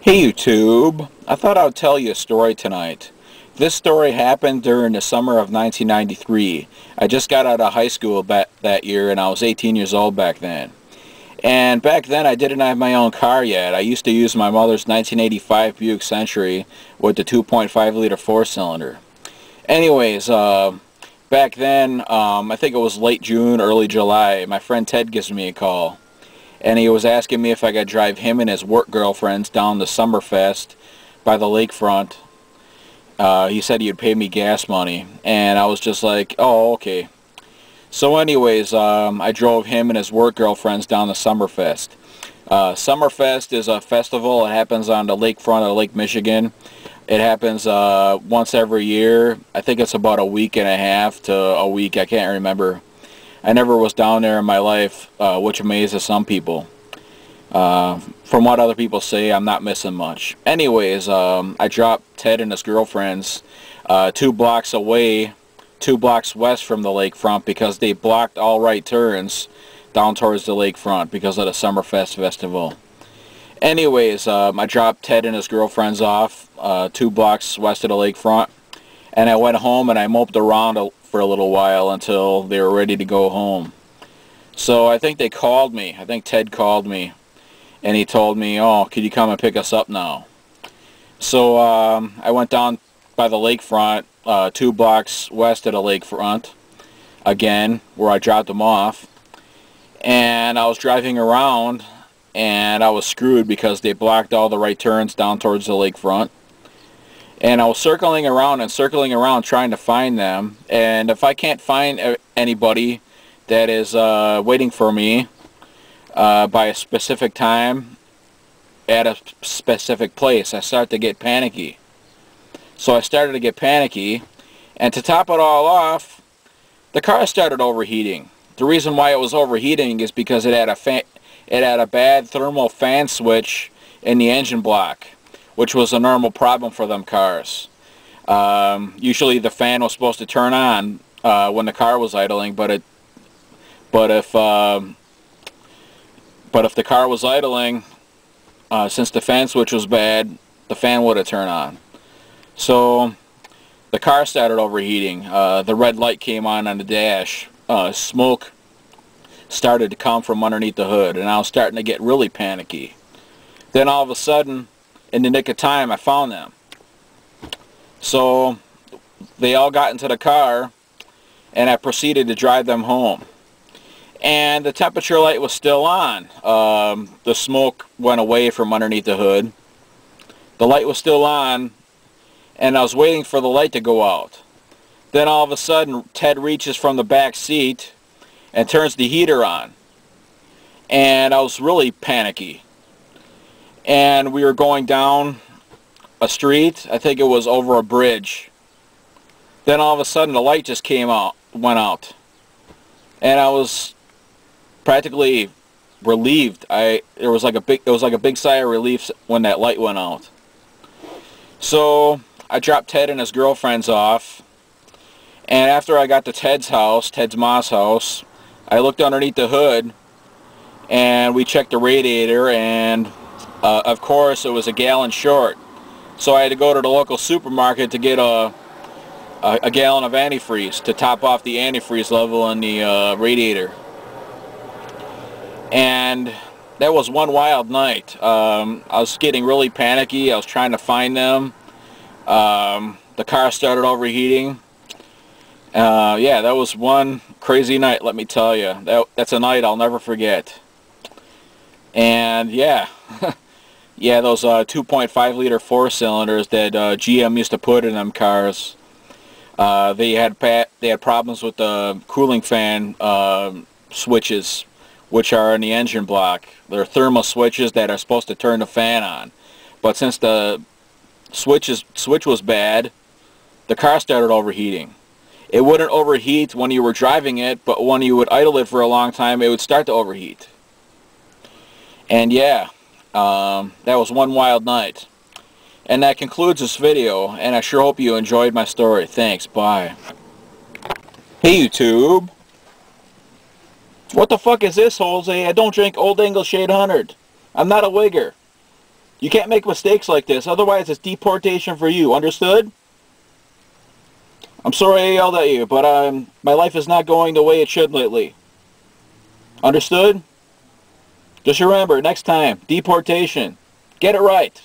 Hey YouTube, I thought I'd tell you a story tonight. This story happened during the summer of 1993. I just got out of high school that year and I was 18 years old back then. And back then I didn't have my own car yet. I used to use my mother's 1985 Buick Century with the 2.5 liter four-cylinder. Anyways, back then, I think it was late June, early July, my friend Ted gives me a call. And he was asking me if I could drive him and his work girlfriends down to Summerfest by the lakefront. He said he'd pay me gas money, and I was just like, oh, okay. So anyways, I drove him and his work girlfriends down to Summerfest. Summerfest is a festival. It happens on the lakefront of Lake Michigan. It happens once every year. I think it's about a week and a half to a week. I can't remember. I never was down there in my life, which amazes some people. From what other people say, I'm not missing much. Anyways, I dropped Ted and his girlfriends 2 blocks away, 2 blocks west from the lakefront, because they blocked all right turns down towards the lakefront because of the Summerfest festival. Anyways, I dropped Ted and his girlfriends off 2 blocks west of the lakefront, and I went home and I moped around for a little while until they were ready to go home. So I think they called me. I think Ted called me, and he told me, oh, could you come and pick us up now? So I went down by the lakefront, 2 blocks west of the lakefront, again, where I dropped them off. And I was driving around, and I was screwed because they blocked all the right turns down towards the lakefront. And I was circling around trying to find them. And if I can't find anybody that is waiting for me by a specific time at a specific place, I start to get panicky. So I started to get panicky, and to top it all off, the car started overheating. The reason why it was overheating is because it had a bad thermal fan switch in the engine block, which was a normal problem for them cars. Usually the fan was supposed to turn on when the car was idling, but if the car was idling, since the fan switch was bad, the fan would have turned on. So the car started overheating. The red light came on the dash. Smoke started to come from underneath the hood, and I was starting to get really panicky. Then all of a sudden, in the nick of time, I found them. So they all got into the car, and I proceeded to drive them home. And the temperature light was still on. The smoke went away from underneath the hood. The light was still on, and I was waiting for the light to go out. Then all of a sudden, Ted reaches from the back seat and turns the heater on. And I was really panicky. And we were going down a street. I think it was over a bridge. Then all of a sudden the light just went out. And I was practically relieved. It was like a big sigh of relief when that light went out. So I dropped Ted and his girlfriends off. And after I got to Ted's mom's house, I looked underneath the hood and we checked the radiator, and of course it was a gallon short. So I had to go to the local supermarket to get a gallon of antifreeze to top off the antifreeze level in the radiator. And that was one wild night. I was getting really panicky. I was trying to find them. The car started overheating. Yeah, that was one crazy night, let me tell you. That's a night I'll never forget. And yeah, yeah, those 2.5 liter four-cylinders that GM used to put in them cars, they had problems with the cooling fan switches, which are in the engine block. They're thermal switches that are supposed to turn the fan on. But since the switch was bad, the car started overheating. It wouldn't overheat when you were driving it, but when you would idle it for a long time, it would start to overheat. And yeah, that was one wild night. And that concludes this video, and I sure hope you enjoyed my story. Thanks, bye. Hey YouTube! What the fuck is this, Jose? I don't drink Old English 800. I'm not a wigger. You can't make mistakes like this, otherwise it's deportation for you, understood? I'm sorry I yelled at you, but my life is not going the way it should lately. Understood? Just remember, next time, deportation. Get it right.